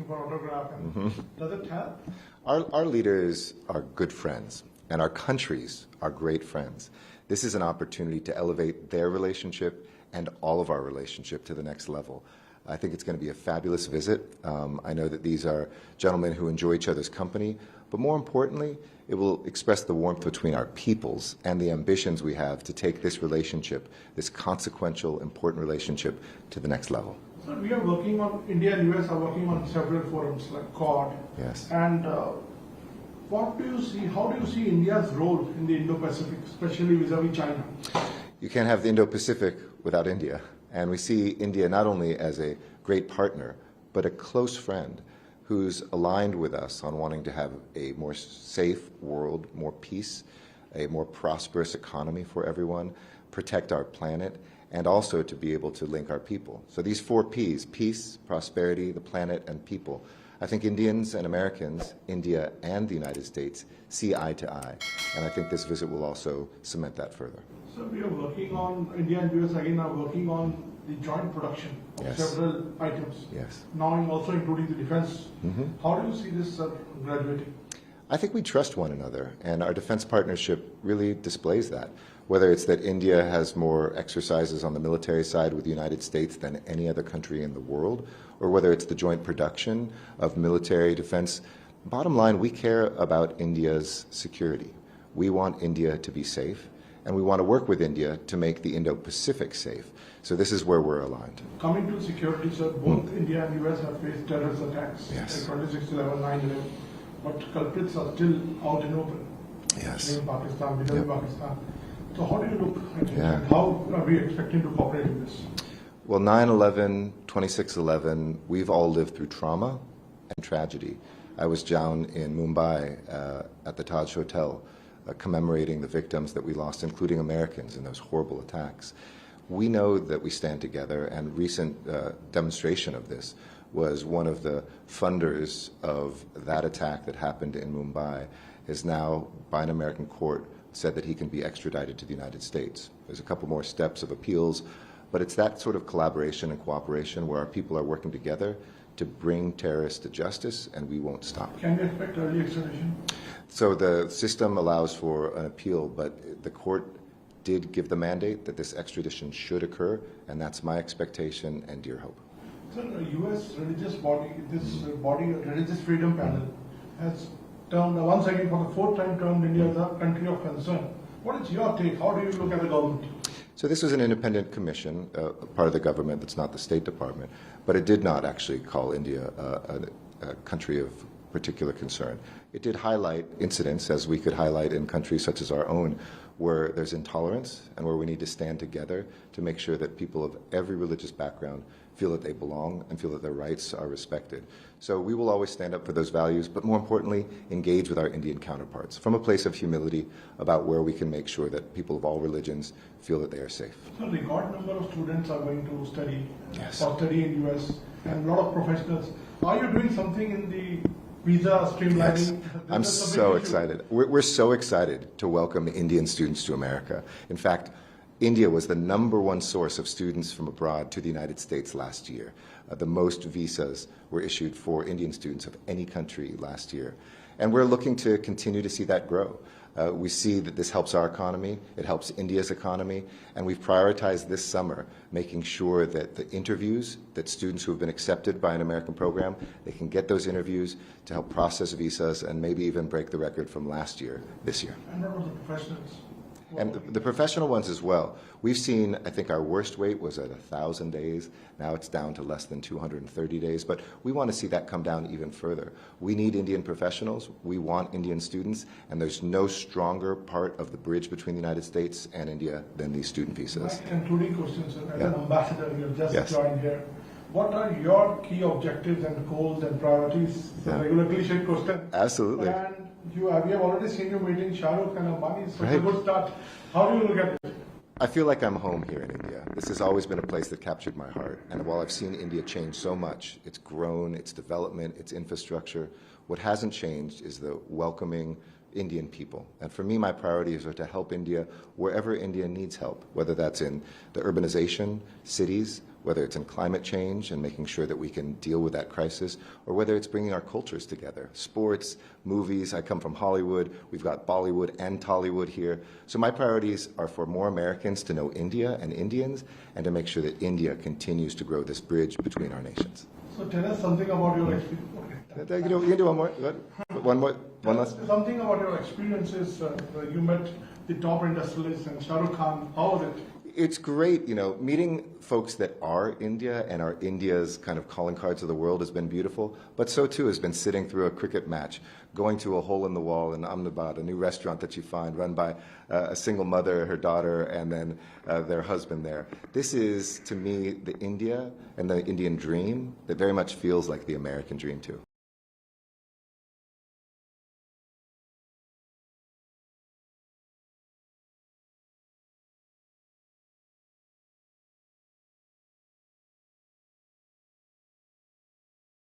for autograph. And does it help? Our leaders are good friends, and our countries are great friends. This is an opportunity to elevate their relationship and all of our relationship to the next level. I think it's going to be a fabulous visit. I know that these are gentlemen who enjoy each other's company, but more importantly, it will express the warmth between our peoples and the ambitions we have to take this relationship, this consequential, important relationship, to the next level. So we are working on, India and US are working on several forums like Quad. Yes. And what do you see, how do you see India's role in the Indo-Pacific, especially vis-a-vis China? You can't have the Indo-Pacific without India. And we see India not only as a great partner, but a close friend who's aligned with us on wanting to have a more safe world, more peace, a more prosperous economy for everyone, protect our planet, and also to be able to link our people. So these 4 Ps, peace, prosperity, the planet, and people, I think Indians and Americans, India and the United States, see eye to eye. And I think this visit will also cement that further. So we are working on, India and US again are working on the joint production of several items. Yes. Now also including the defense. How do you see this graduating? I think we trust one another, and our defense partnership really displays that. Whether it's that India has more exercises on the military side with the United States than any other country in the world, or whether it's the joint production of military defense, bottom line, we care about India's security. We want India to be safe, and we want to work with India to make the Indo-Pacific safe. So this is where we're aligned. Coming to security, sir, both India and US have faced terrorist attacks, Yes. like 26/11, 9/11, but culprits are still out in open. Yes. In Pakistan, within Pakistan. So how do you look at it? Yeah. And how are we expecting to cooperate in this? Well, 9/11, 26/11, we've all lived through trauma and tragedy. I was down in Mumbai at the Taj Hotel commemorating the victims that we lost, including Americans, in those horrible attacks. We know that we stand together, and recent demonstration of this was one of the funders of that attack that happened in Mumbai is now, by an American court, said that he can be extradited to the United States. There's a couple more steps of appeals, but it's that sort of collaboration and cooperation where our people are working together to bring terrorists to justice, and we won't stop. Can we expect early extradition? So the system allows for an appeal, but the court did give the mandate that this extradition should occur, and that's my expectation and dear hope. Sir, the U.S. religious body, Religious Freedom Panel, has termed, once again for the 4th time termed India as a country of concern. What is your take? How do you look at the government? So this was an independent commission, part of the government that's not the State Department, but it did not actually call India a country of particular concern. It did highlight incidents, as we could highlight in countries such as our own, where there's intolerance and where we need to stand together to make sure that people of every religious background feel that they belong and feel that their rights are respected. So we will always stand up for those values, but more importantly, engage with our Indian counterparts from a place of humility about where we can make sure that people of all religions feel that they are safe. So a record number of students are going to study, Yes. or study in US, and a lot of professionals. Are you doing something in the visa streamlining? Yes. I'm so excited. We're so excited to welcome Indian students to America. In fact, India was the #1 source of students from abroad to the United States last year. The most visas were issued for Indian students of any country last year. And we're looking to continue to see that grow. We see that this helps our economy, it helps India's economy, and we've prioritized this summer making sure that the interviews that students who have been accepted by an American program, they can get those interviews to help process visas and maybe even break the record from last year, this year. And what about the professionals? And the professional ones as well. We've seen, I think our worst wait was at 1,000 days. Now it's down to less than 230 days. But we want to see that come down even further. We need Indian professionals. We want Indian students. And there's no stronger part of the bridge between the United States and India than these student visas. My concluding question, sir. As an ambassador, you have just Yes. joined here. What are your key objectives and goals and priorities? It's a regular cliche question. Absolutely. And we have already seen you meeting Shah Rukh and Ambani, so it's a Right. good start. How do you look at it? I feel like I'm home here in India. This has always been a place that captured my heart. And while I've seen India change so much, its grown, its development, its infrastructure, what hasn't changed is the welcoming Indian people. And for me, my priorities are to help India wherever India needs help, whether that's in the urbanization, cities, whether it's in climate change and making sure that we can deal with that crisis, or whether it's bringing our cultures together. Sports, movies, I come from Hollywood, we've got Bollywood and Tollywood here. So my priorities are for more Americans to know India and Indians, and to make sure that India continues to grow this bridge between our nations. So tell us something about your experience. You can do one more. One last. Something about your experiences. You met the top industrialists and Shah Rukh Khan. How was it? It's great, meeting folks that are India and are India's kind of calling cards of the world has been beautiful, but so too has been sitting through a cricket match, going to a hole in the wall in Ahmedabad, a new restaurant that you find run by a single mother, her daughter, and then their husband there. This is, to me, the India and the Indian dream that very much feels like the American dream too.